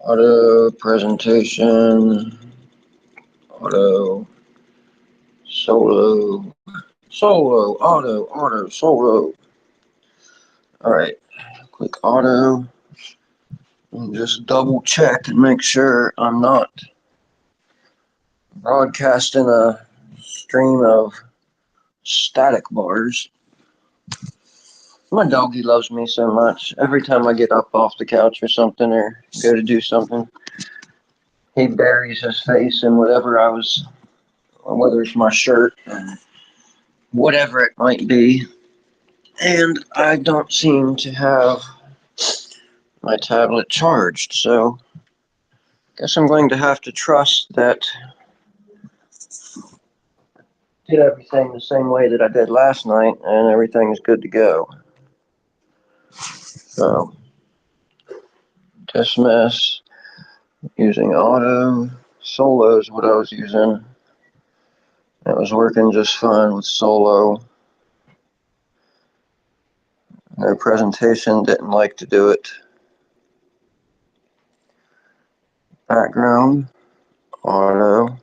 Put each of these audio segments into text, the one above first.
Auto presentation, auto, solo, auto, solo. Alright, click auto, and just double check and make sure I'm not broadcasting a stream of static bars. My doggy loves me so much. Every time I get up off the couch or something or go to do something, he buries his face in whatever whether it's my shirt and whatever it might be. And I don't seem to have my tablet charged, so I guess I'm going to have to trust that I did everything the same way that I did last night and everything is good to go. So, dismiss, using auto, solo is what I was using. It was working just fine with solo. No presentation, didn't like to do it. Background, auto.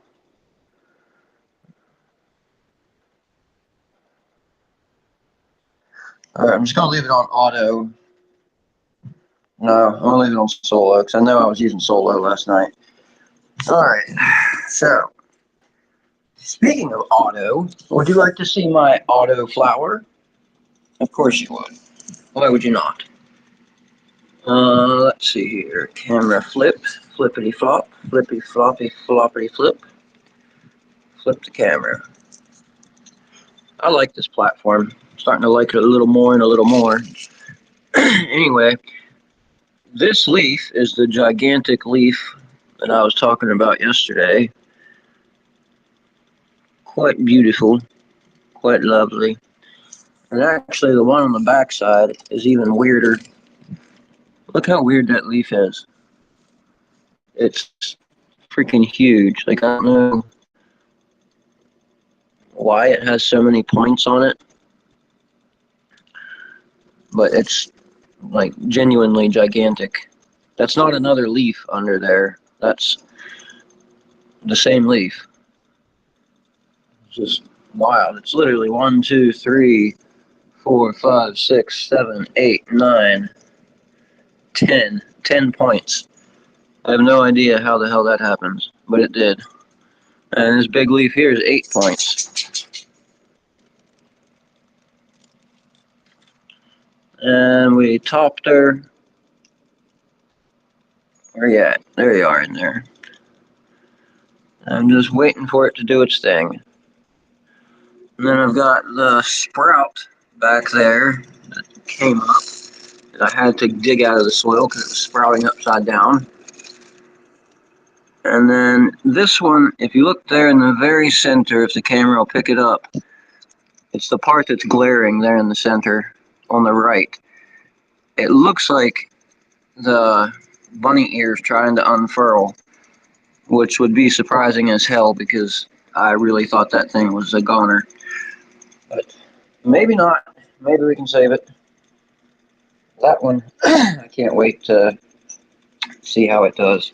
Alright, I'm just going to leave it on auto. No, I'm going to leave it on solo because I know I was using solo last night. Alright, so speaking of auto, would you like to see my auto flower? Of course you would. Why would you not? Let's see here. Camera flip, flippity flop, flippy floppy floppity flip. Flip the camera. I like this platform. I'm starting to like it a little more and a little more. Anyway, this leaf is the gigantic leaf that I was talking about yesterday. Quite beautiful, quite lovely. And actually the one on the back side is even weirder. Look how weird that leaf is. It's freaking huge. Like, I don't know why it has so many points on it, but it's like genuinely gigantic. That's not another leaf under there. That's the same leaf. It's just wild. It's literally 1, 2, 3, 4, 5, 6, 7, 8, 9, 10. 10 points. I have no idea how the hell that happens, but it did. And this big leaf here is 8 points. And we topped her. Where you at? There you are in there. I'm just waiting for it to do its thing. And then I've got the sprout back there that came up that I had to dig out of the soil because it was sprouting upside down. And then this one, if you look there in the very center, if the camera will pick it up, it's the part that's glaring there in the center on the right. It looks like the bunny ears trying to unfurl, which would be surprising as hell because I really thought that thing was a goner. But maybe not. Maybe we can save it. That one, I can't wait to see how it does.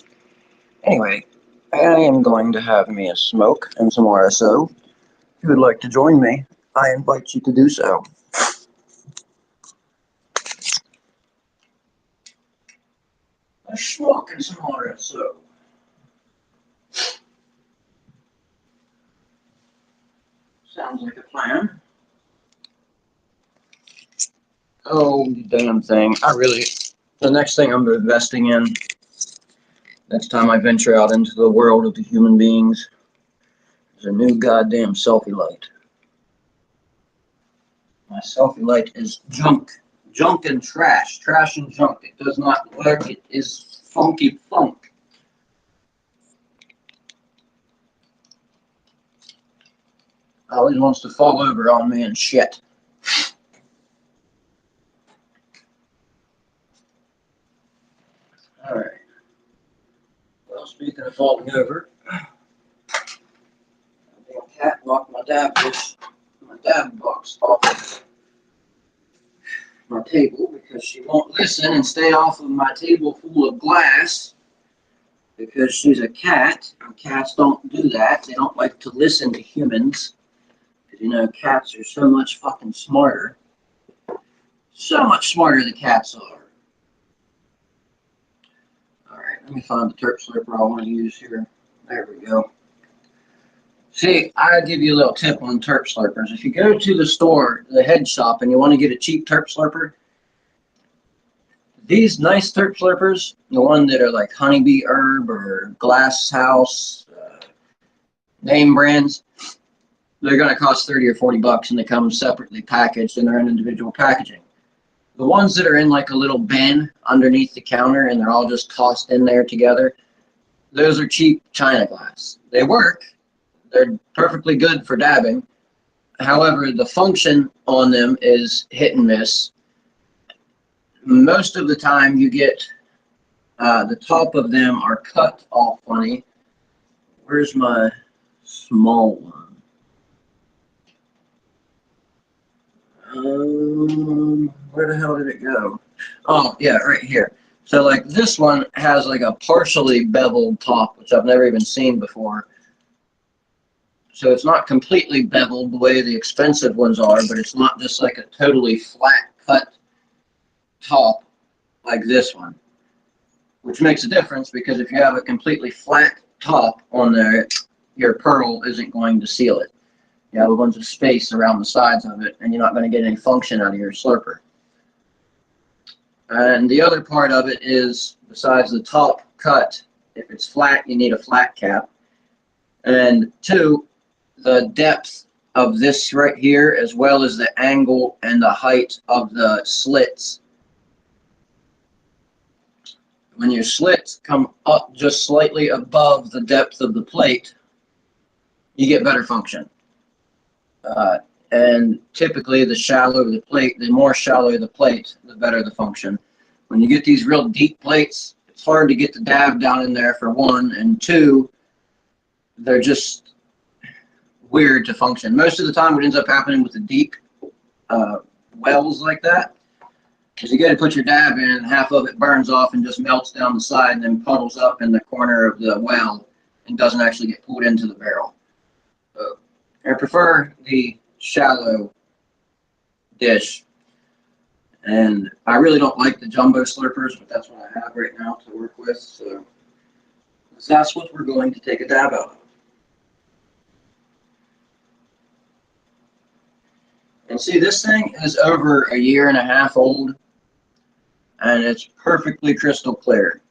Anyway, I am going to have me a smoke and some RSO. If you would like to join me, I invite you to do so. A smoke and some RSO. Sounds like a plan. Oh, damn thing. The next thing I'm investing in, next time I venture out into the world of the human beings, is a new goddamn selfie light. My selfie light is junk. Junk and trash. Trash and junk. It does not work. It is funky funk. Always wants to fall over on me and shit. Alright. Well, speaking of falling over, the cat knocked my dab box off my table because she won't listen and stay off of my table full of glass. because she's a cat, and cats don't do that. They don't like to listen to humans. Because, you know, cats are so much fucking smarter. So much smarter the cats are. Alright, let me find the terp slurper I want to use here. There we go. See, I'll give you a little tip on terp slurpers. If you go to the store, the head shop, and you want to get a cheap terp slurper, these nice terp slurpers, the one that are like Honeybee Herb or Glass House, name brands, they're going to cost 30 or 40 bucks, and they come separately packaged in their own individual packaging. The ones that are in like a little bin underneath the counter and they're all just tossed in there together, those are cheap China glass. They work. They're perfectly good for dabbing. However, the function on them is hit and miss. Most of the time you get the top of them are cut all funny. Where's my small one? Where the hell did it go? Oh, yeah, right here. So like this one has like a partially beveled top, which I've never even seen before. So it's not completely beveled the way the expensive ones are, but it's not just like a totally flat cut top like this one, which makes a difference because if you have a completely flat top on there, your pearl isn't going to seal it. You have a bunch of space around the sides of it, and you're not going to get any function out of your slurper. And the other part of it is, besides the top cut, if it's flat, you need a flat cap. And two, the depth of this right here, as well as the angle and the height of the slits. When your slits come up just slightly above the depth of the plate, you get better function. And typically the shallower the plate, the more shallow the plate, the better the function. When you get these real deep plates, it's hard to get the dab down in there for one, and two, they're just weird to function. Most of the time what ends up happening with the deep wells like that is you got to put your dab in, and half of it burns off and just melts down the side and then puddles up in the corner of the well and doesn't actually get pulled into the barrel. I prefer the shallow dish, and I really don't like the jumbo slurpers, but that's what I have right now to work with, so that's what we're going to take a dab out of. And see, this thing is over a year and a half old, and it's perfectly crystal clear.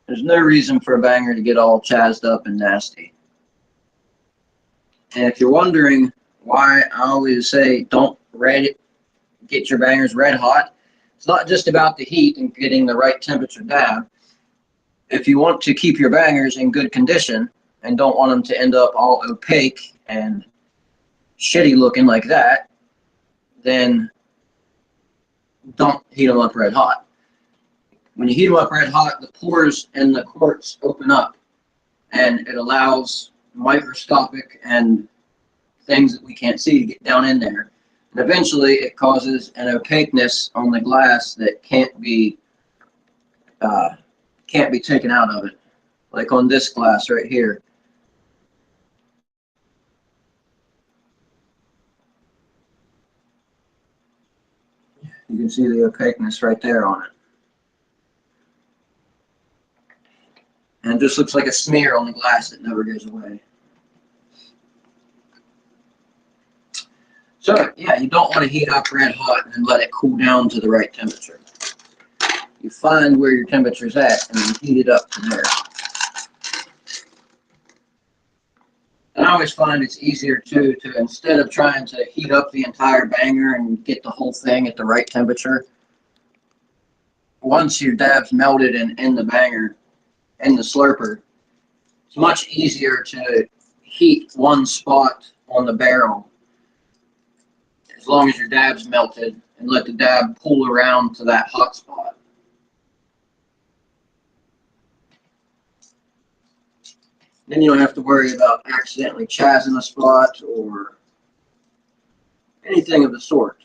There's no reason for a banger to get all chazzed up and nasty. And if you're wondering why I always say don't get your bangers red hot, it's not just about the heat and getting the right temperature dab. If you want to keep your bangers in good condition and don't want them to end up all opaque and shitty looking like that, then don't heat them up red hot. When you heat them up red hot, the pores in the quartz open up, and it allows microscopic and things that we can't see to get down in there. And eventually it causes an opaqueness on the glass that can't be taken out of it. Like on this glass right here. You can see the opaqueness right there on it. And it just looks like a smear on the glass that never goes away. So, yeah, you don't want to heat up red hot and let it cool down to the right temperature. You find where your temperature's at and then heat it up from there. And I always find it's easier to instead of trying to heat up the entire banger and get the whole thing at the right temperature, once your dab's melted and in the banger, in the slurper, it's much easier to heat one spot on the barrel as long as your dab's melted and let the dab pull around to that hot spot. Then you don't have to worry about accidentally chazzing a spot or anything of the sort.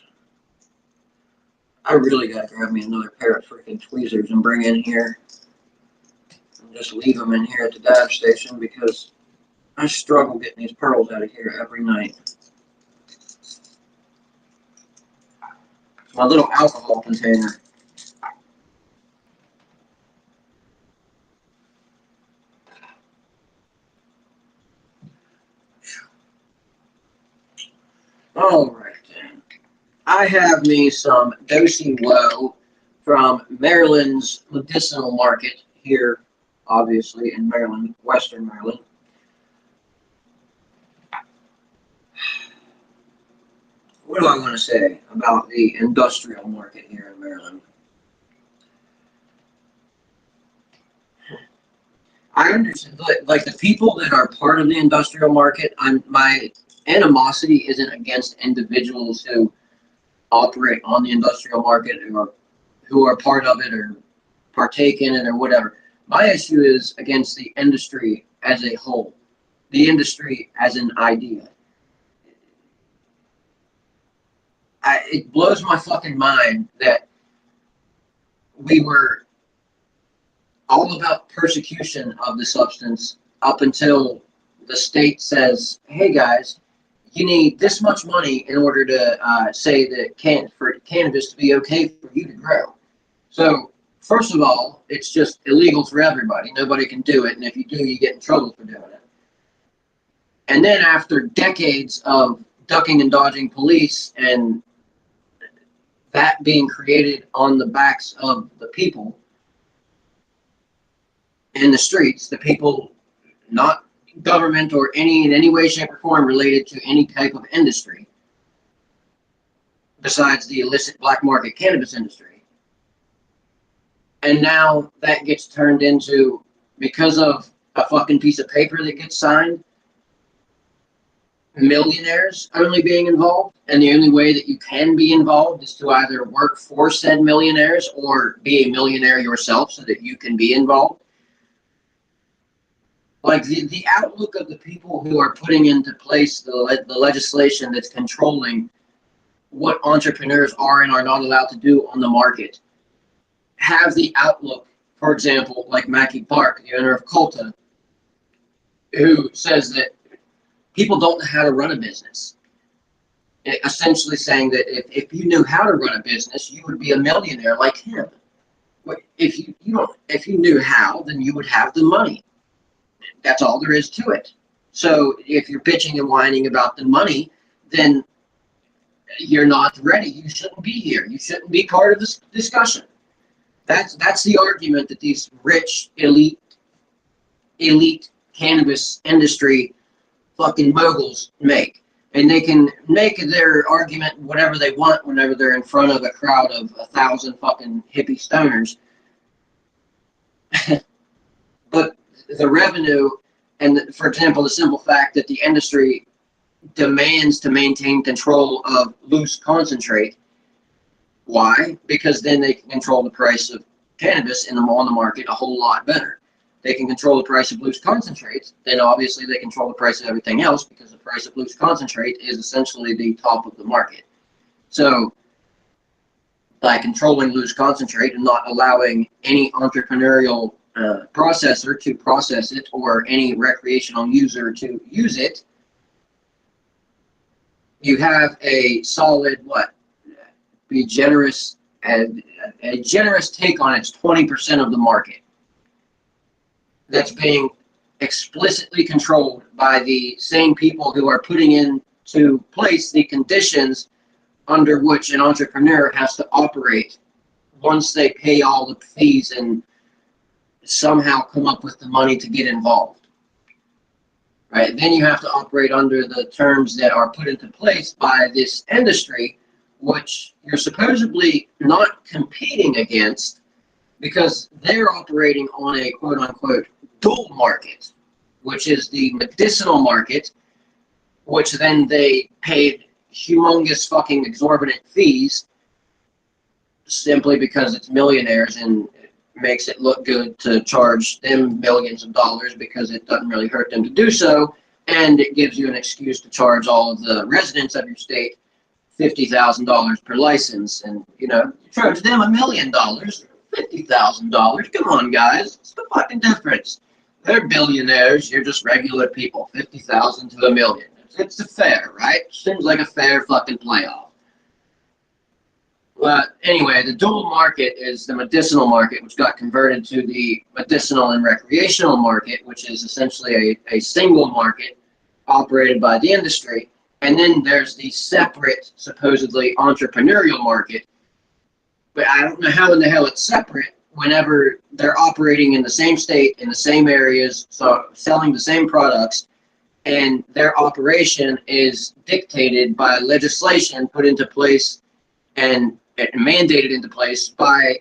I really gotta grab me another pair of freaking tweezers and bring in here. just leave them in here at the dab station because I struggle getting these pearls out of here every night. My little alcohol container. Alright then. I have me some Dosey Low from Maryland's medicinal market here, obviously in Maryland, Western Maryland. What do I want to say about the industrial market here in Maryland? I understand, like the people that are part of the industrial market, my animosity isn't against individuals who operate on the industrial market or who are part of it or partake in it or whatever. My issue is against the industry as a whole, the industry as an idea. It blows my fucking mind that we were all about persecution of the substance up until the state says, hey guys, you need this much money in order to say that for cannabis to be okay for you to grow. So first of all, it's just illegal for everybody. Nobody can do it, and if you do, you get in trouble for doing it. And then after decades of ducking and dodging police and that being created on the backs of the people in the streets, the people, not government or in any way, shape, or form related to any type of industry besides the illicit black market cannabis industry. And now that gets turned into, because of a fucking piece of paper that gets signed, millionaires only being involved, and the only way that you can be involved is to either work for said millionaires or be a millionaire yourself so that you can be involved. Like the outlook of the people who are putting into place the legislation that's controlling what entrepreneurs are and are not allowed to do on the market have the outlook, for example, like Mackie Park, the owner of Culta, who says that people don't know how to run a business. Essentially saying that if you knew how to run a business, you would be a millionaire like him. If you knew how, then you would have the money. That's all there is to it. So if you're bitching and whining about the money, then you're not ready. You shouldn't be here. You shouldn't be part of this discussion. That's the argument that these rich elite cannabis industry fucking moguls make. And they can make their argument whatever they want whenever they're in front of a crowd of 1,000 fucking hippie stoners. But the revenue and, for example, the simple fact that the industry demands to maintain control of loose concentrate. Why? Because then they can control the price of cannabis on the market a whole lot better. They can control the price of loose concentrates, then obviously they control the price of everything else because the price of loose concentrate is essentially the top of the market. So by controlling loose concentrate and not allowing any entrepreneurial processor to process it or any recreational user to use it, you have a solid, be generous, a generous take on its 20% of the market that's being explicitly controlled by the same people who are putting into place the conditions under which an entrepreneur has to operate once they pay all the fees and somehow come up with the money to get involved. Right? Then you have to operate under the terms that are put into place by this industry, which you're supposedly not competing against because they're operating on a quote-unquote dual market, which is the medicinal market, which then they paid humongous fucking exorbitant fees simply because it's millionaires and it makes it look good to charge them millions of dollars because it doesn't really hurt them to do so, and it gives you an excuse to charge all of the residents of your state $50,000 per license, and you charge them $1 million. $50,000. Come on, guys. What's the fucking difference? They're billionaires. You're just regular people. 50,000 to a million. It's a fair, right? Seems like a fair fucking playoff. But anyway, the dual market is the medicinal market, which got converted to the medicinal and recreational market, which is essentially a single market operated by the industry. And then there's the separate, supposedly entrepreneurial market. But I don't know how in the hell it's separate whenever they're operating in the same state, in the same areas, so selling the same products, and their operation is dictated by legislation put into place and mandated into place by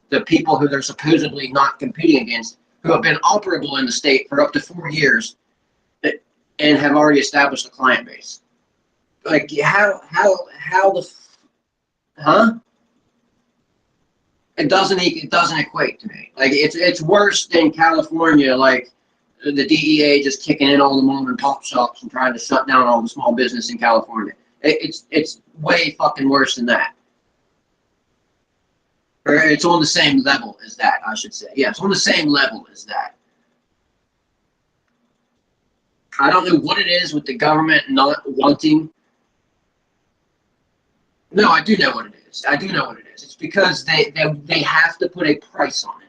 the people who they're supposedly not competing against, who have been operable in the state for up to 4 years and have already established a client base. Like, how the, huh? It doesn't equate to me. Like, it's worse than California, like the DEA just kicking in all the mom and pop shops and trying to shut down all the small business in California. It's way fucking worse than that. Or it's on the same level as that, I should say. Yeah, it's on the same level as that. I don't know what it is with the government not wanting. No, I do know what it is. I do know what it is. It's because they have to put a price on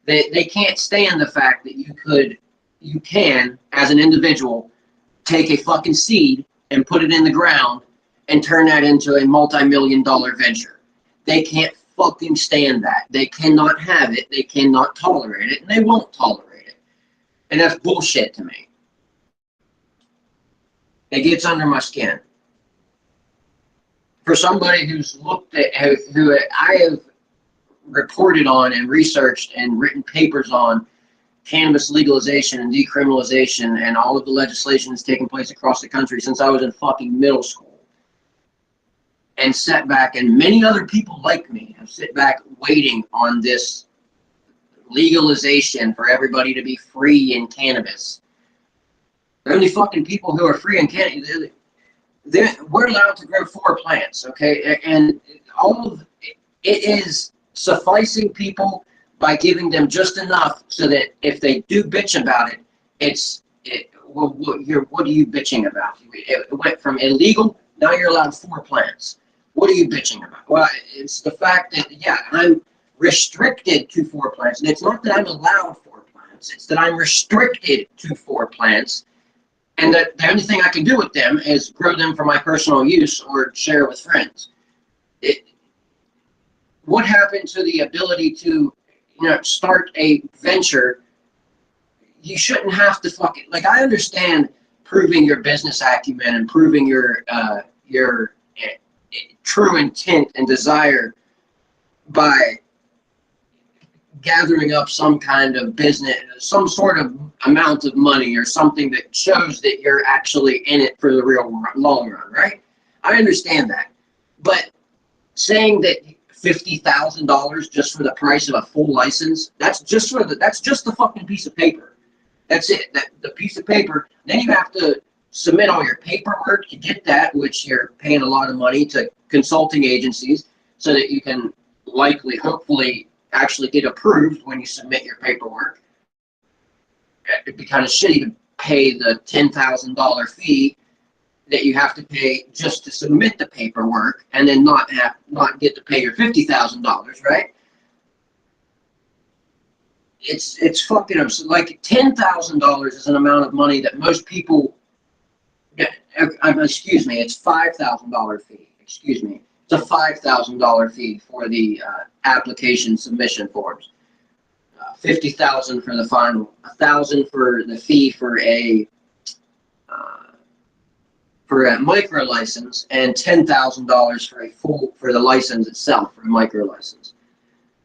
it. They can't stand the fact that you can, as an individual, take a fucking seed and put it in the ground and turn that into a multi-million-dollar venture. They can't fucking stand that. They cannot have it. They cannot tolerate it, and they won't tolerate it. And that's bullshit to me. It gets under my skin. For somebody who's looked at, who I have reported on and researched and written papers on cannabis legalization and decriminalization and all of the legislation that's taking place across the country since I was in fucking middle school, and sat back, and many other people like me have sit back waiting on this legalization for everybody to be free in cannabis. The only fucking people who are free in cannabis, we're allowed to grow 4 plants, okay? And all of it is sufficing people by giving them just enough so that if they do bitch about it, well, what are you bitching about? It went from illegal, now you're allowed 4 plants. What are you bitching about? Well, it's the fact that, yeah, I'm restricted to 4 plants. And it's not that I'm allowed 4 plants. It's that I'm restricted to 4 plants. And that the only thing I can do with them is grow them for my personal use or share with friends. What happened to the ability to, start a venture? You shouldn't have to fucking, like, I understand proving your business acumen and proving your true intent and desire by gathering up some kind of business, some sort of amount of money or something that shows that you're actually in it for the real long run, right? I understand that. But saying that $50,000 just for the price of a full license, that's just the fucking piece of paper. That's it. The piece of paper. Then you have to submit all your paperwork to get that, which you're paying a lot of money to consulting agencies so that you can hopefully actually get approved when you submit your paperwork. It'd be kind of shitty to pay the $10,000 fee that you have to pay just to submit the paperwork and then not get to pay your $50,000, right? It's fucking absurd. Like, $10,000 is an amount of money that most people. Excuse me, it's $5,000 fee. Excuse me. It's a $5,000 fee for the application submission forms. $50,000 for the final, $1,000 for the fee for a micro license, and $10,000 for the license itself for a micro license.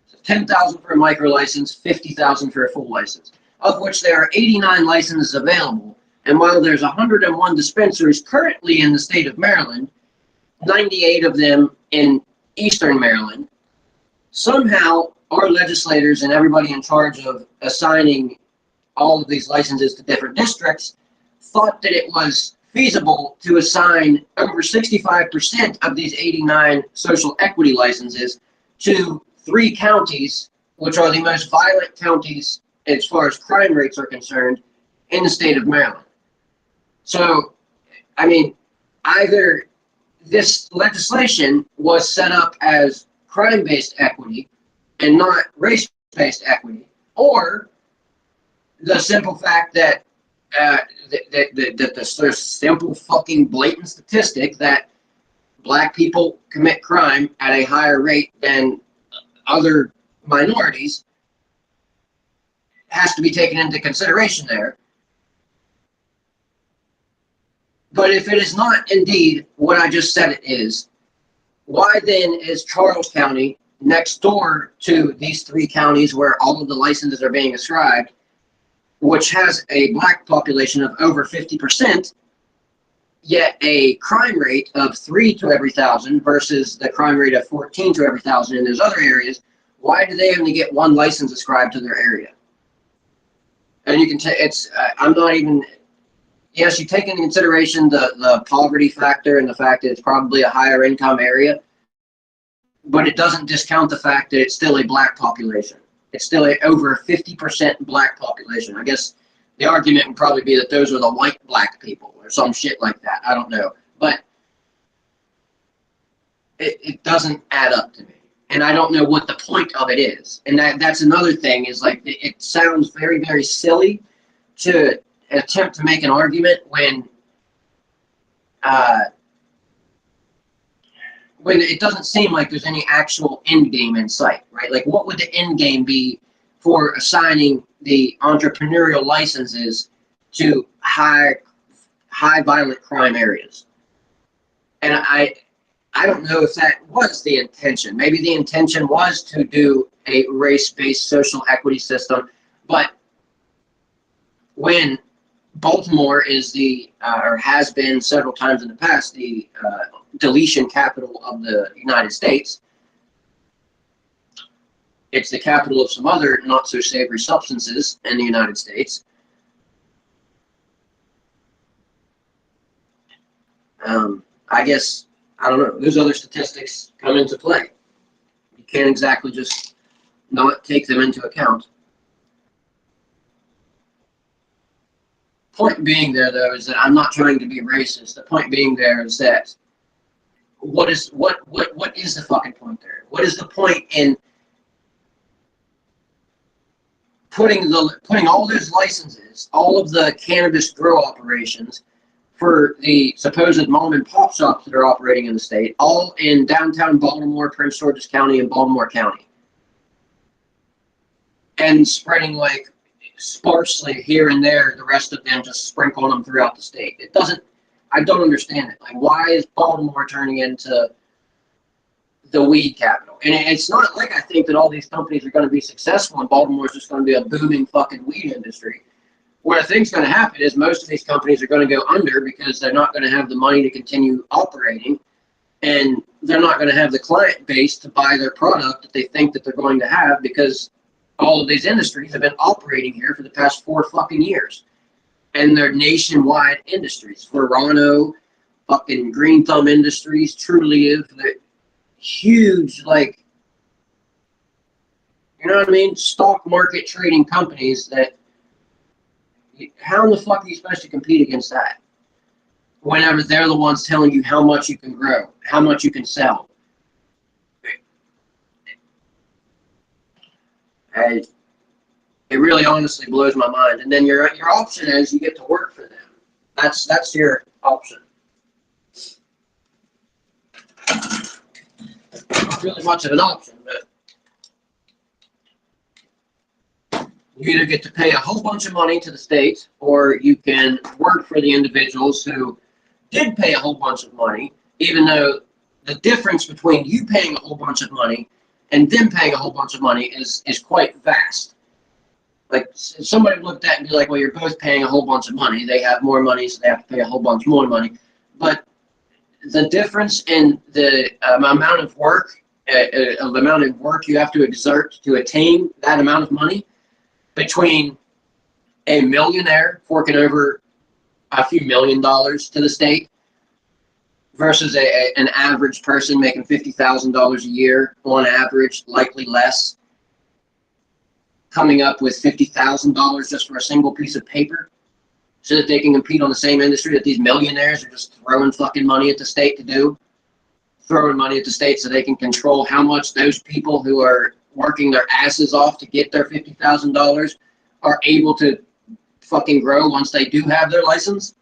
So $10,000 for a micro license, $50,000 for a full license, of which there are 89 licenses available. And while there's 101 dispensaries currently in the state of Maryland, 98 of them in Eastern Maryland, somehow our legislators and everybody in charge of assigning all of these licenses to different districts thought that it was feasible to assign over 65% of these 89 social equity licenses to 3 counties which are the most violent counties as far as crime rates are concerned in the state of Maryland. So, I mean, either this legislation was set up as crime-based equity and not race-based equity, or the simple fact that the simple fucking blatant statistic that black people commit crime at a higher rate than other minorities has to be taken into consideration there. But if it is not indeed what I just said it is, why then is Charles County next door to these three counties where all of the licenses are being ascribed, which has a black population of over 50%, yet a crime rate of 3 to every 1,000 versus the crime rate of 14 to every 1,000 in those other areas? Why do they only get one license ascribed to their area? And you can take I'm not even. Yes, you take into consideration the poverty factor and the fact that it's probably a higher income area, but it doesn't discount the fact that it's still a black population. It's still over 50% black population. I guess the argument would probably be that those are the white black people or some shit like that. I don't know. But it doesn't add up to me. And I don't know what the point of it is. And that's another thing is like it sounds very, very silly to attempt to make an argument when it doesn't seem like there's any actual end game in sight, right? Like, what would the end game be for assigning the entrepreneurial licenses to high violent crime areas? And I don't know if that was the intention. Maybe the intention was to do a race-based social equity system, but when Baltimore is or has been several times in the past, the deletion capital of the United States. It's the capital of some other not so savory substances in the United States. I guess, I don't know, those other statistics come into play. You can't exactly just not take them into account. Point being there, though, is that I'm not trying to be racist. The point being there is that what is the fucking point there? What is the point in putting all those licenses, all of the cannabis grow operations for the supposed mom and pop shops that are operating in the state, all in downtown Baltimore, Prince George's County, and Baltimore County, and spreading like sparsely here and there, the rest of them just sprinkle them throughout the state? I don't understand it. Like, why is Baltimore turning into the weed capital? And it's not like I think that all these companies are going to be successful and Baltimore is just going to be a booming fucking weed industry. What I think is going to happen is most of these companies are going to go under because they're not going to have the money to continue operating, and they're not going to have the client base to buy their product that they think that they're going to have, because all of these industries have been operating here for the past 4 fucking years. And they're nationwide industries. VERANO, fucking Green Thumb Industries, Trulieve, the huge, like, you know what I mean? Stock market trading companies that, how in the fuck are you supposed to compete against that? Whenever they're the ones telling you how much you can grow, how much you can sell. It really honestly blows my mind. And then your option is you get to work for them. That's your option. Not really much of an option, but you either get to pay a whole bunch of money to the state, or you can work for the individuals who did pay a whole bunch of money, even though the difference between you paying a whole bunch of money and them paying a whole bunch of money is quite vast. Like, somebody looked at it and be like, well, you're both paying a whole bunch of money. They have more money, so they have to pay a whole bunch more money. But the difference in the amount of work you have to exert to attain that amount of money between a millionaire forking over a few $1 million to the state versus an average person making $50,000 a year on average, likely less, coming up with $50,000 just for a single piece of paper so that they can compete on the same industry that these millionaires are just throwing fucking money at the state to do. Throwing money at the state so they can control how much those people who are working their asses off to get their $50,000 are able to fucking grow once they do have their license.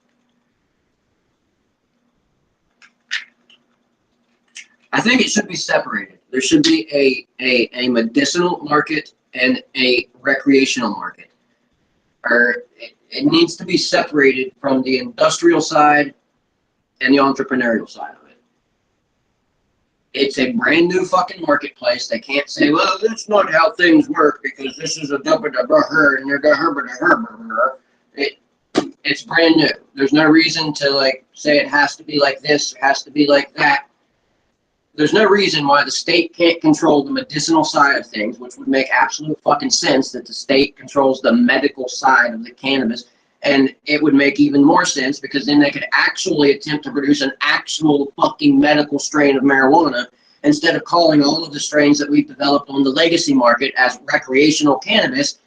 I think it should be separated. There should be a medicinal market and a recreational market. Or it needs to be separated from the industrial side and the entrepreneurial side of it. It's a brand new fucking marketplace. They can't say, well, that's not how things work because this is a dubba-dubba-her and they're da-her-ba-da-her-ba-her. It's brand new. There's no reason to like say it has to be like this, it has to be like that. There's no reason why the state can't control the medicinal side of things, which would make absolute fucking sense that the state controls the medical side of the cannabis. And it would make even more sense because then they could actually attempt to produce an actual fucking medical strain of marijuana instead of calling all of the strains that we've developed on the legacy market as recreational cannabis,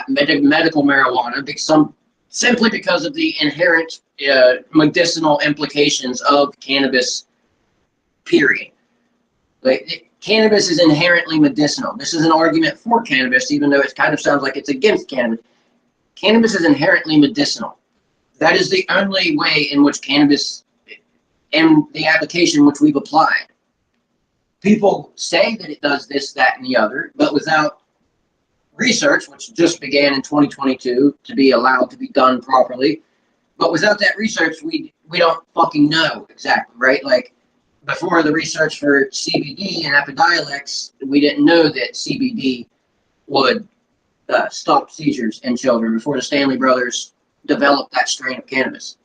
medical marijuana, simply because of the inherent medicinal implications of cannabis, period. Like, cannabis is inherently medicinal. This is an argument for cannabis, even though it kind of sounds like it's against cannabis. Cannabis is inherently medicinal. That is the only way in which cannabis, and the application which we've applied. People say that it does this, that, and the other, but without research, which just began in 2022 to be allowed to be done properly, but without that research, we don't fucking know exactly, right? Like, before the research for CBD and Epidiolex, we didn't know that CBD would stop seizures in children before the Stanley brothers developed that strain of cannabis.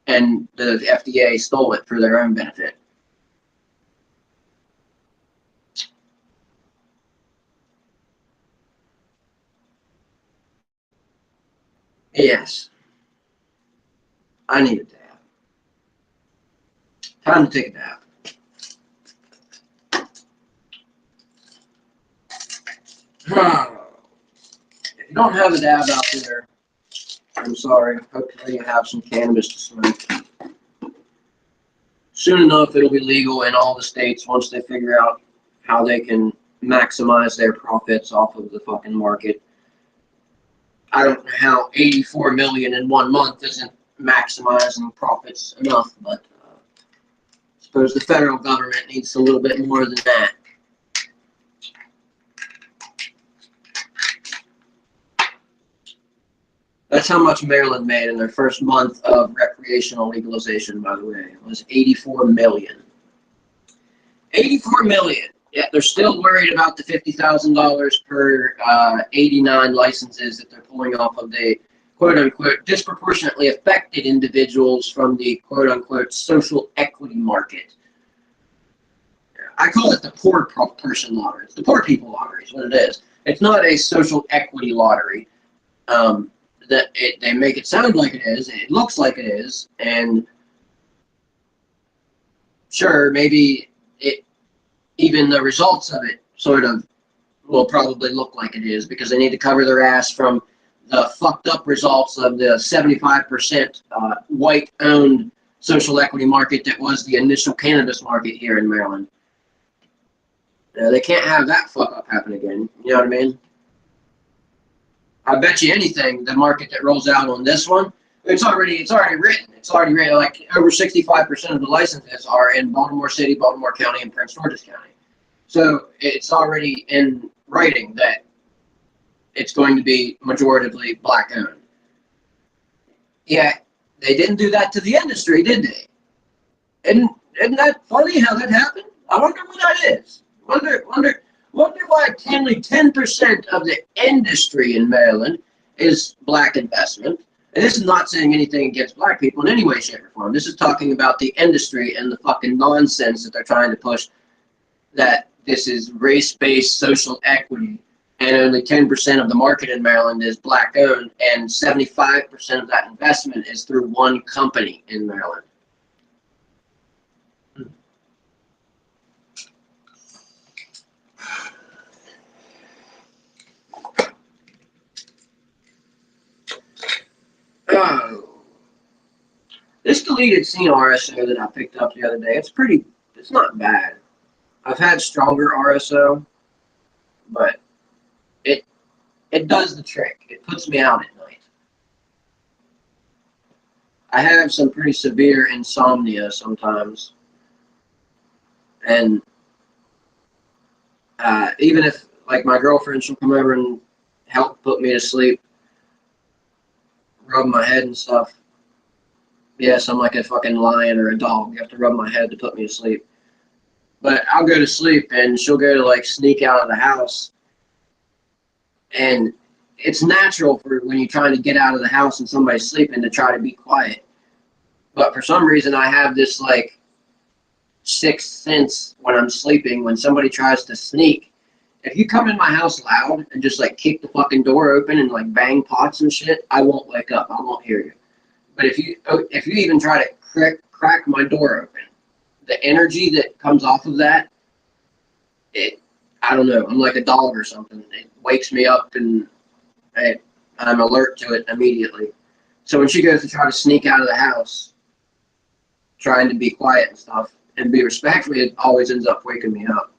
And the FDA stole it for their own benefit. Yes. I need a dab. Time to take a dab. If you don't have a dab out there, I'm sorry. Hopefully you have some cannabis to smoke. Soon enough, it'll be legal in all the states once they figure out how they can maximize their profits off of the fucking market. I don't know how 84 million in 1 month isn't maximizing profits enough, but I suppose the federal government needs a little bit more than that. That's how much Maryland made in their first month of recreational legalization, by the way. It was 84 million. 84 million. Yet they're still worried about the $50,000 per 89 licenses that they're pulling off of the quote-unquote disproportionately affected individuals from the quote-unquote social equity market. I call it the poor person lottery. It's the poor people lottery is what it is. It's not a social equity lottery. They make it sound like it is. It looks like it is. And sure, maybe even the results of it sort of will probably look like it is because they need to cover their ass from the fucked up results of the 75% white-owned social equity market that was the initial cannabis market here in Maryland. They can't have that fuck up happen again. You know what I mean? I bet you anything, the market that rolls out on this one, it's already written. It's already written. Like over 65% of the licenses are in Baltimore City, Baltimore County, and Prince George's County. So it's already in writing that it's going to be majoritively black owned. Yeah, they didn't do that to the industry, did they? Isn't that funny how that happened? I wonder what that is. Wonder why only 10% of the industry in Maryland is black investment. And this is not saying anything against black people in any way, shape, or form. This is talking about the industry and the fucking nonsense that they're trying to push, that this is race-based social equity, and only 10% of the market in Maryland is black-owned, and 75% of that investment is through one company in Maryland. deleted scene RSO that I picked up the other day. It's not bad. I've had stronger RSO, but it does the trick. It puts me out at night. I have some pretty severe insomnia sometimes. And even if, like, my girlfriend, she'll come over and help put me to sleep, rub my head and stuff. Yes, I'm like a fucking lion or a dog. You have to rub my head to put me to sleep. But I'll go to sleep and she'll go to, like, sneak out of the house. And it's natural for when you're trying to get out of the house and somebody's sleeping to try to be quiet. But for some reason, I have this, like, sixth sense when I'm sleeping, when somebody tries to sneak. If you come in my house loud and just, like, kick the fucking door open and, like, bang pots and shit, I won't wake up. I won't hear you. But if you even try to crack my door open, the energy that comes off of that, I don't know. I'm like a dog or something. It wakes me up and I'm alert to it immediately. So when she goes to try to sneak out of the house, trying to be quiet and stuff, and be respectful, it always ends up waking me up.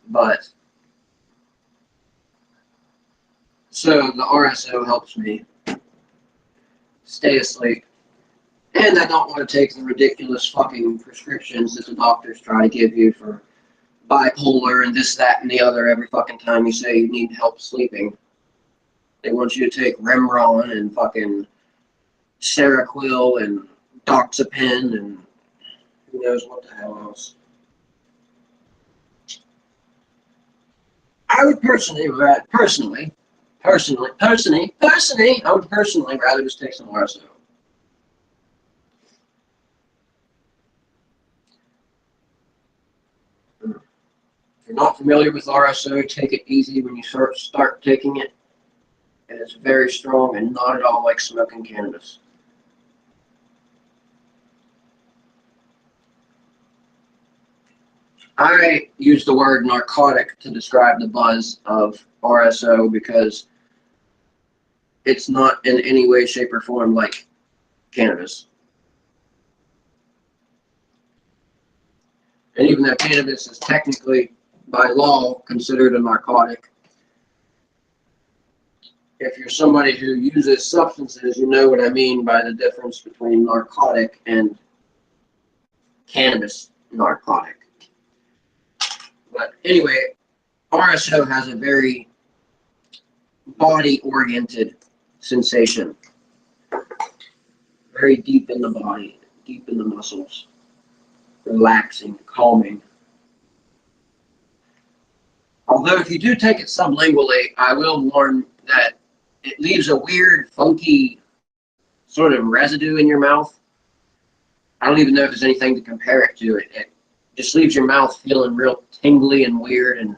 But, so the RSO helps me stay asleep. And I don't want to take the ridiculous fucking prescriptions that the doctors try to give you for bipolar and this, that, and the other every fucking time you say you need help sleeping. They want you to take Remron and fucking Seroquel and Doxepin and who knows what the hell else. I would personally rather just take some RSO. If you're not familiar with RSO, take it easy when you start taking it. And it's very strong and not at all like smoking cannabis. I use the word narcotic to describe the buzz of RSO because it's not in any way, shape, or form like cannabis. And even though cannabis is technically, by law, considered a narcotic, if you're somebody who uses substances, you know what I mean by the difference between narcotic and cannabis narcotic. But anyway, RSO has a very body-oriented sensation. Very deep in the body, deep in the muscles. Relaxing, calming. Although if you do take it sublingually, I will warn that it leaves a weird, funky sort of residue in your mouth. I don't even know if there's anything to compare it to. It just leaves your mouth feeling real tingly and weird, and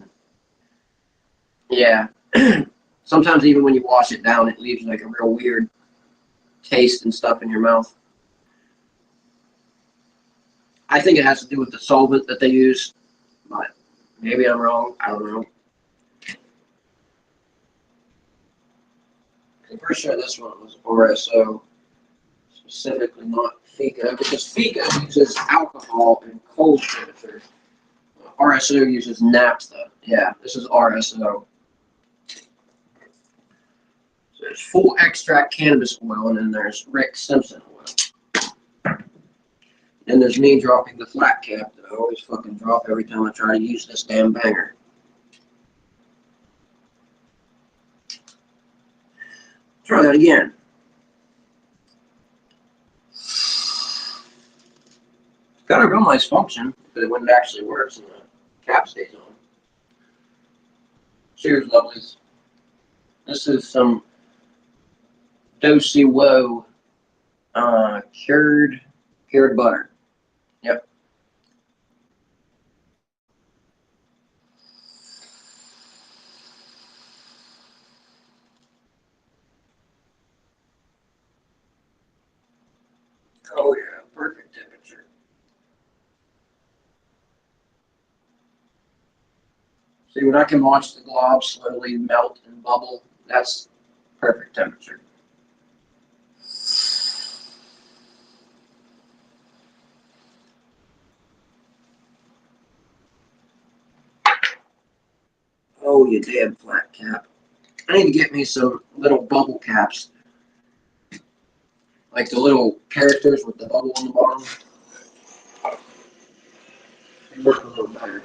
yeah. Sometimes even when you wash it down, it leaves like a real weird taste and stuff in your mouth. I think it has to do with the solvent that they use, but maybe I'm wrong. I don't know. I'm pretty sure this one was RSO, specifically not FICA, because FICA uses alcohol in cold temperature. RSO uses naphtha. Yeah, this is RSO. So there's full extract cannabis oil, and then there's Rick Simpson oil. And there's me dropping the flat cap that I always fucking drop every time I try to use this damn banger. Try that again. Got a real nice function, but when it actually works and the cap stays on. Cheers, lovelies. This is some Dosey Woe cured butter. Yep. Oh yeah, perfect temperature. See, when I can watch the glob slowly melt and bubble, that's perfect temperature. Oh, you damn flat cap. I need to get me some little bubble caps. Like the little characters with the bubble on the bottom. They work a little better.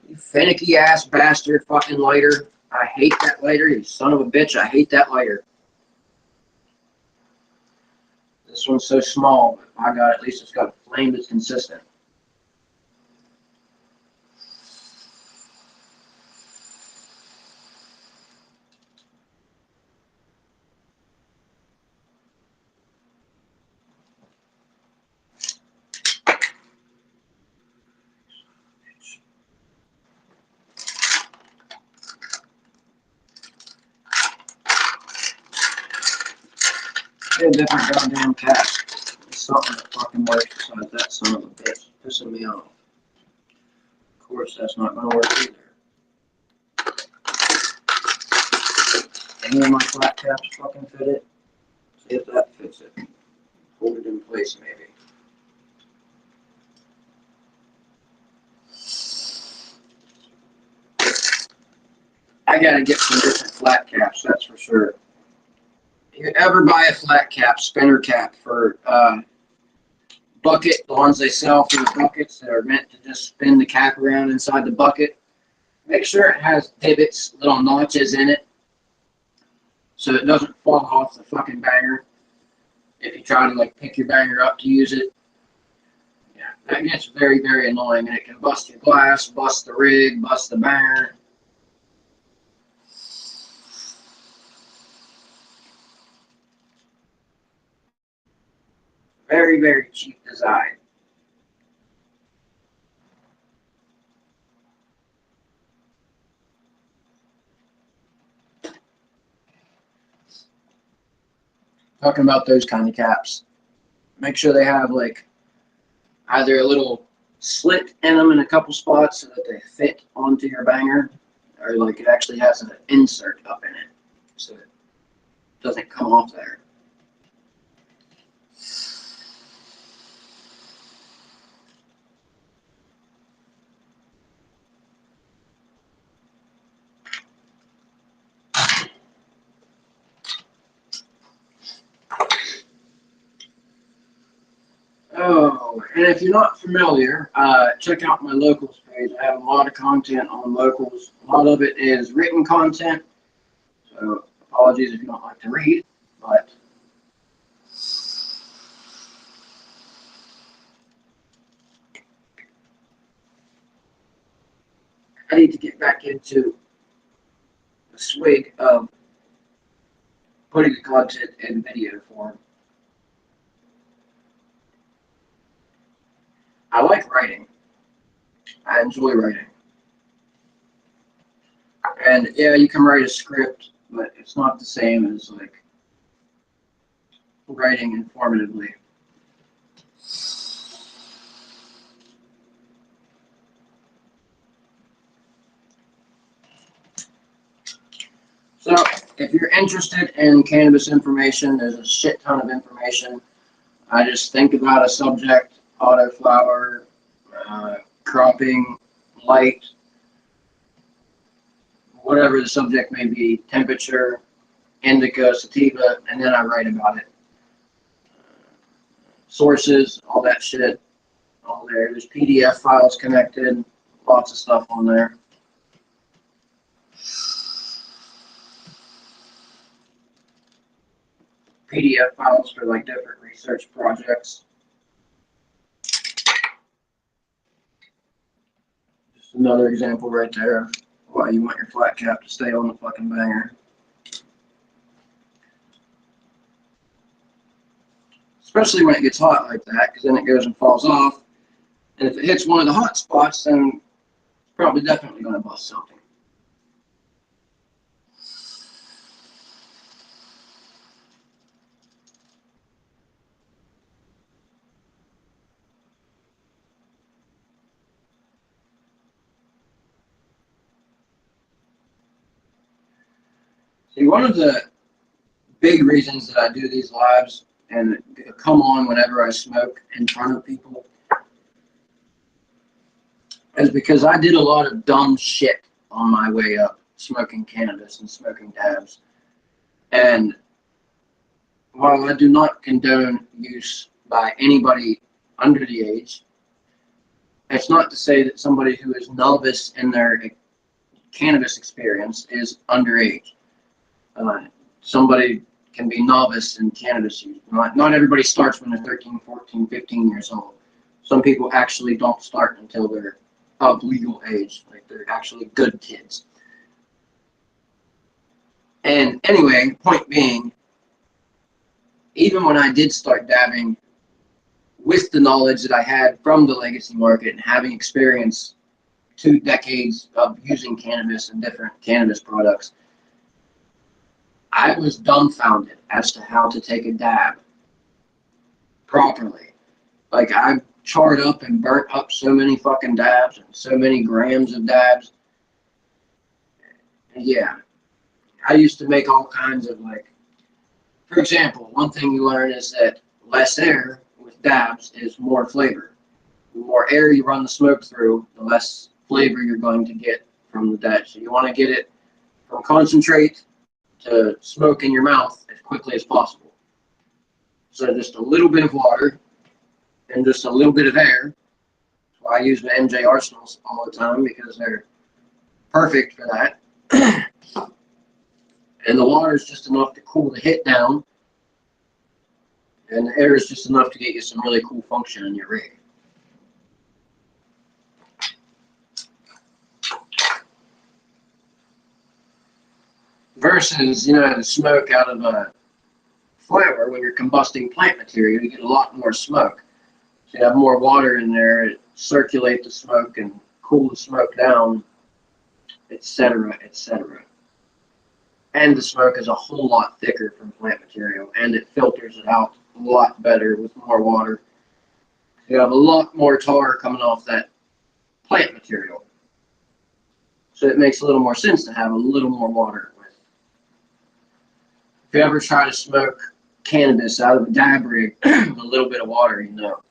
You finicky ass bastard fucking lighter. I hate that lighter, you son of a bitch. I hate that lighter. This one's so small, but by God, at least it's got a flame that's consistent. Get a different goddamn cap. It's something that fucking works besides that son of a bitch. Pissing me off. Of course, that's not going to work either. Any of my flat caps fucking fit it? See if that fits it. Hold it in place, maybe. I gotta get some different flat caps, that's for sure. If you ever buy a flat cap, spinner cap for bucket, the ones they sell for the buckets that are meant to just spin the cap around inside the bucket, make sure it has divots, little notches in it, so it doesn't fall off the fucking banger if you try to like pick your banger up to use it. Yeah, that gets very, very annoying, and it can bust your glass, bust the rig, bust the banger. Very, very cheap design. Talking about those kind of caps. Make sure they have like either a little slit in them in a couple spots so that they fit onto your banger, or like it actually has an insert up in it so it doesn't come off there. Oh, and if you're not familiar, check out my locals page. I have a lot of content on locals. A lot of it is written content, so apologies if you don't like to read, but I need to get back into the swig of putting the content in video form. I like writing. I enjoy writing. And yeah, you can write a script, but it's not the same as like writing informatively. So if you're interested in cannabis information, there's a shit ton of information. I just think about a subject, autoflower, cropping, light, whatever the subject may be, temperature, indica, sativa, and then I write about it. Sources, all that shit, all there. There's PDF files connected, lots of stuff on there. PDF files for like different research projects. Just another example right there of why you want your flat cap to stay on the fucking banger. Especially when it gets hot like that, because then it goes and falls off. And if it hits one of the hot spots, then it's probably definitely going to bust something. See, one of the big reasons that I do these lives and come on whenever I smoke in front of people is because I did a lot of dumb shit on my way up, smoking cannabis and smoking dabs. And while I do not condone use by anybody under the age, it's not to say that somebody who is novice in their cannabis experience is underage. Somebody can be novice in cannabis use. Not everybody starts when they're 13, 14, 15 years old. Some people actually don't start until they're of legal age, like they're actually good kids. And anyway, point being, even when I did start dabbing, with the knowledge that I had from the legacy market and having experience 2 decades of using cannabis and different cannabis products, I was dumbfounded as to how to take a dab properly. Like, I charred up and burnt up so many fucking dabs and so many grams of dabs. Yeah, I used to make all kinds of, like, for example, one thing you learn is that less air with dabs is more flavor. The more air you run the smoke through, the less flavor you're going to get from the dab. So you want to get it from concentrate to smoke in your mouth as quickly as possible. So just a little bit of water and just a little bit of air. That's why I use the MJ Arsenals all the time, because they're perfect for that. And the water is just enough to cool the hit down, and the air is just enough to get you some really cool function in your rig. Versus, you know, the smoke out of a flower, when you're combusting plant material, you get a lot more smoke. So you have more water in there, circulate the smoke and cool the smoke down, etc., etc. And the smoke is a whole lot thicker from plant material, and it filters it out a lot better with more water. You have a lot more tar coming off that plant material. So it makes a little more sense to have a little more water. If you ever try to smoke cannabis out of a dab rig with a little bit of water, you know,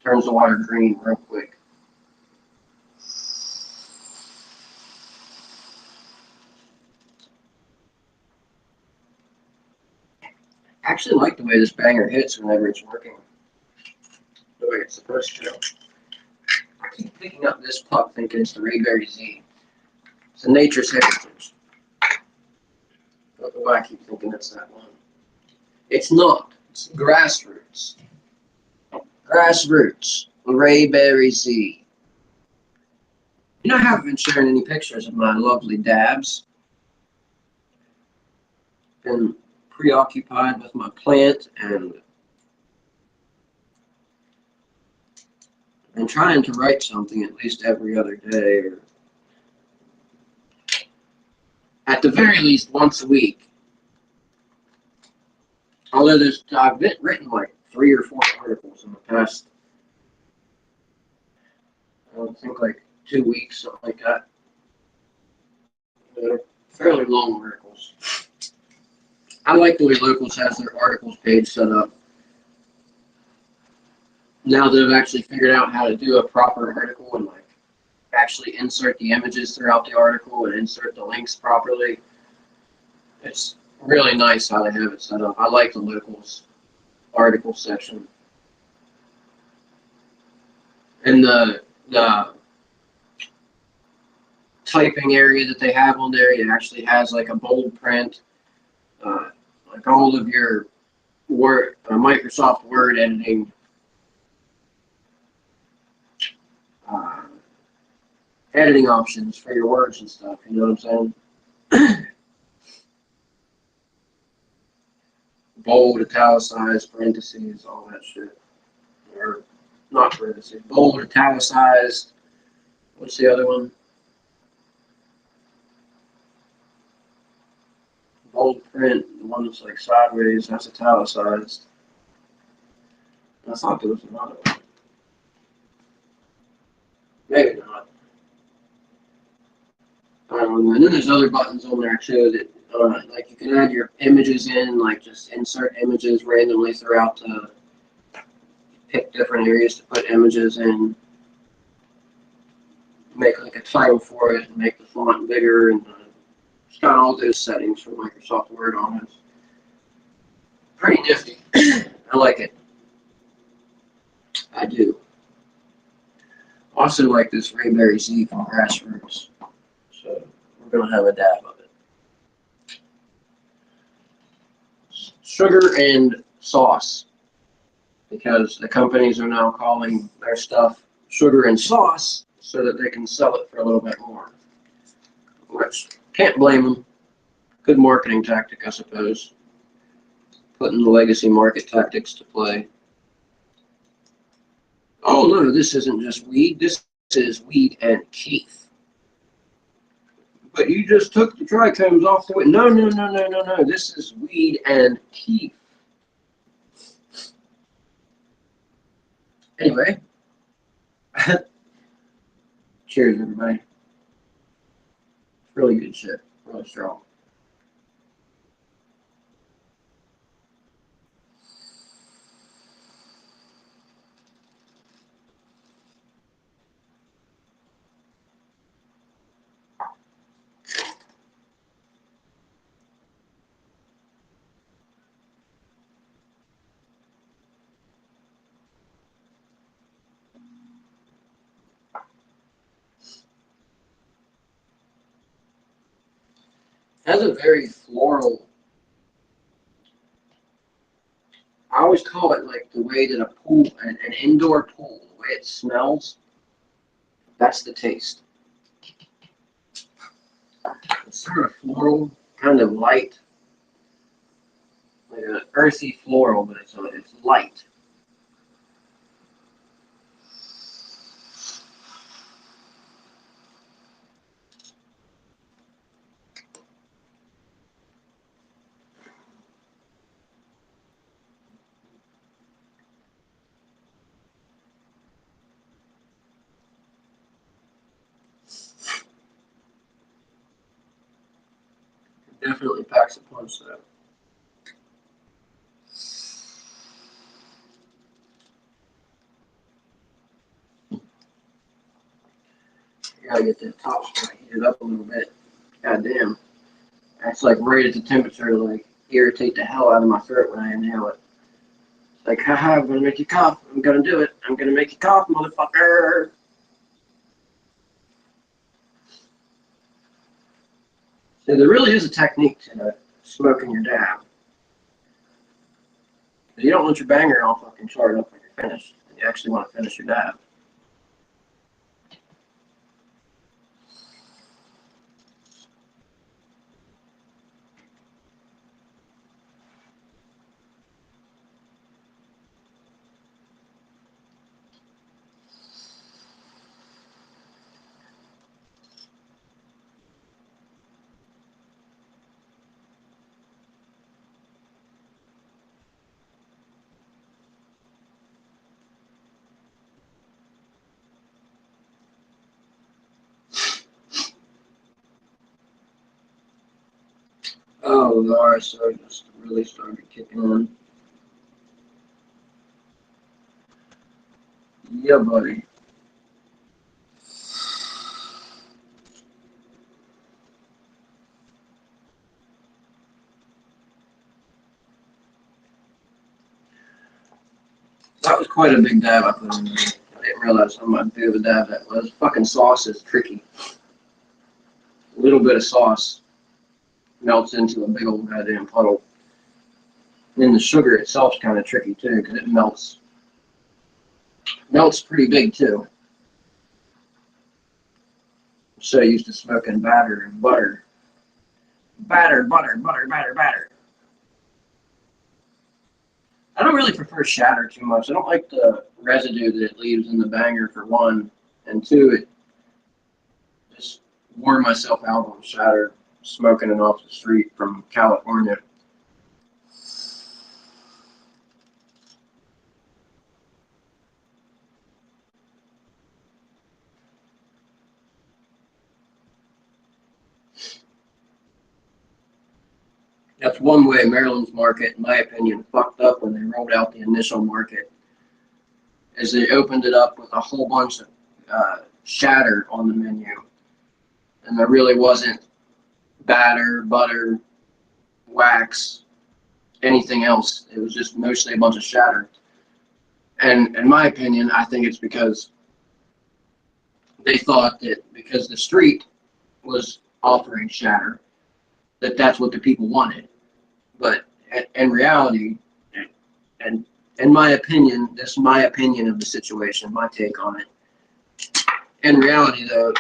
turns the water green real quick. I actually like the way this banger hits whenever it's working the way it's supposed to. I keep picking up this pup thinking it's the Rayberry Z. It's a Nature's Heritage. I don't know why I keep thinking it's that one. It's not. It's Grassroots. Grassroots. Rayberry Z. You know, I haven't been sharing any pictures of my lovely dabs. Been preoccupied with my plant, and I'm trying to write something at least every other day, or at the very least once a week. Although I've written like 3 or 4 articles in the past, I don't think, like 2 weeks, something like that. They're fairly long articles. I like the way Locals has their articles page set up. Now that I've actually figured out how to do a proper article and like actually insert the images throughout the article and insert the links properly, it's really nice how they have it set up. I like the Locals article section. And the typing area that they have on there, it actually has like a bold print. Like all of your Word, Microsoft Word editing editing options for your words and stuff. You know what I'm saying? Bold, italicized, parentheses, all that shit. Or not parentheses. Bold, italicized. What's the other one? Bold print, the one that's like sideways, that's italicized. I thought there was another one. Maybe not. And then there's other buttons on there too that, like, you can add your images in, like just insert images randomly throughout to pick different areas to put images in. make like a title for it and make the font bigger, and it's got all those settings for Microsoft Word on it. Pretty nifty. I like it. I do. Also like this Rayberry Z from Grassroots. So we're going to have a dab of it. Sugar and sauce. Because the companies are now calling their stuff sugar and sauce so that they can sell it for a little bit more. Which, can't blame them. Good marketing tactic, I suppose. Putting the legacy market tactics to play. Oh no, this isn't just weed. This is weed and keef. But you just took the trichomes off the weed. No, no, no, no, no, no. This is weed and keef. Anyway. Cheers, everybody. Really good shit. Really strong. Has a very floral. I always call it like the way that a pool, an indoor pool, the way it smells. That's the taste. It's sort of floral, kind of light, like an earthy floral, but it's light. Definitely packs a punch though. You gotta get that top spot heated up a little bit. God damn. That's like right at the temperature to like irritate the hell out of my throat when I inhale it. It's like, haha, I'm gonna make you cough. I'm gonna do it. I'm gonna make you cough, motherfucker. So there really is a technique to smoking your dab. Because you don't want your banger all fucking charred up when you're finished. You actually want to finish your dab. Oh, the RSO just really started kicking in. Yeah, buddy. That was quite a big dab I put in there. I didn't realize how much big of a dab that was. Fucking sauce is tricky. A little bit of sauce melts into a big old goddamn puddle. And then the sugar itself is kind of tricky too, because it melts. Melts pretty big too. I'm so used to smoking batter and butter. Batter, butter, butter, batter, batter. I don't really prefer shatter too much. I don't like the residue that it leaves in the banger, for one. And two, it just wore myself out on shatter, smoking it off the street from California. That's one way Maryland's market, in my opinion, fucked up when they rolled out the initial market, is they opened it up with a whole bunch of shatter on the menu, and there really wasn't batter, butter, wax, anything else. It was just mostly a bunch of shatter. And in my opinion, I think it's because they thought that because the street was offering shatter, that that's what the people wanted. But in reality, and in my opinion, this is my opinion of the situation, my take on it. In reality, though,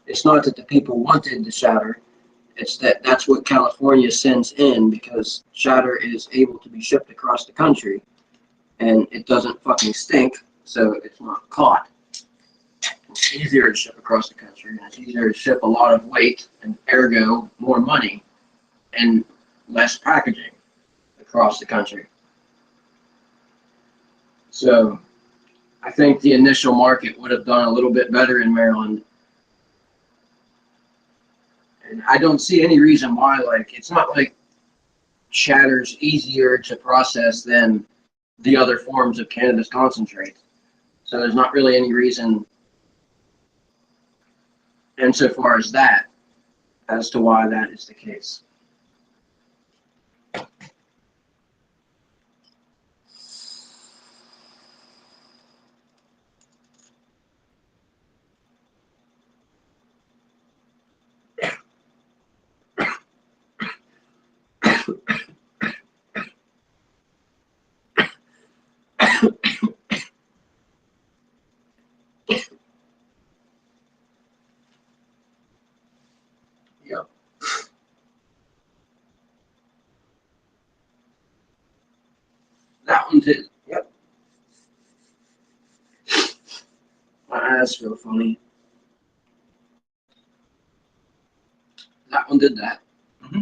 it's not that the people wanted the shatter. It's that that's what California sends in because shatter is able to be shipped across the country, and it doesn't fucking stink, so it's not caught. It's easier to ship across the country, and it's easier to ship a lot of weight, and ergo more money, and less packaging across the country. So I think the initial market would have done a little bit better in Maryland. And I don't see any reason why, like, it's not like shatter's easier to process than the other forms of cannabis concentrate. So there's not really any reason insofar as that, as to why that is the case. Yep. That one did. Yep. My eyes feel funny. That one did that. Mm-hmm.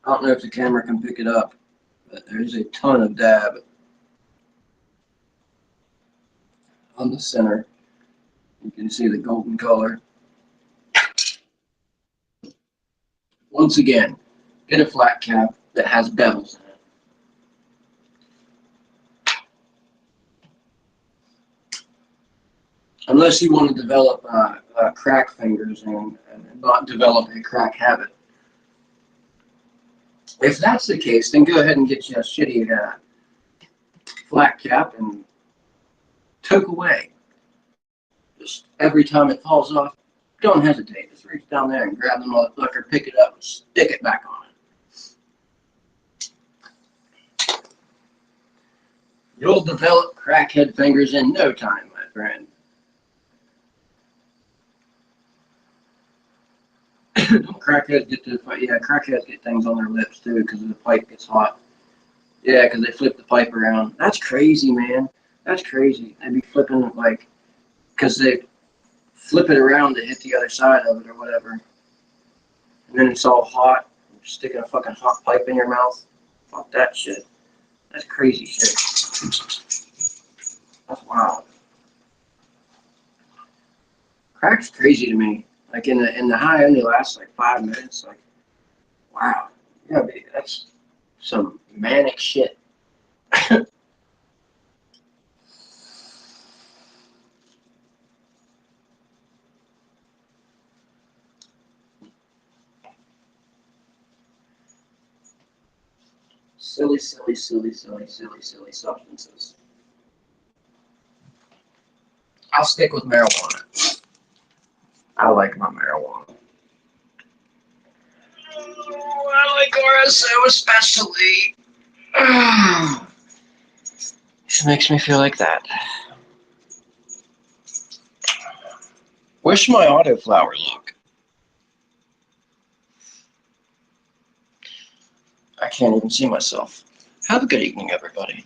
I don't know if the camera can pick it up, but there's a ton of dab on the center. You can see the golden color. Once again, get a flat cap that has bevels in it. Unless you want to develop crack fingers and not develop a crack habit. If that's the case, then go ahead and get you a shitty flat cap and toke away. Just every time it falls off, don't hesitate. Just reach down there and grab the motherfucker, pick it up, and stick it back on it. You'll develop crackhead fingers in no time, my friend. Don't crackheads get to, yeah, crackheads get things on their lips too because the pipe gets hot. Yeah, because they flip the pipe around. That's crazy, man. That's crazy. They'd be flipping it like, because they flip it around to hit the other side of it or whatever. And then it's all hot. You're sticking a fucking hot pipe in your mouth. Fuck that shit. That's crazy shit. That's wild. Crack's crazy to me. Like in the high only lasts like 5 minutes. Like, wow. Yeah, baby, that's some manic shit. Silly substances. I'll stick with marijuana. I like my marijuana. Oh, I like RSO especially. This makes me feel like that. Where's my autoflower look? I can't even see myself. Have a good evening, everybody.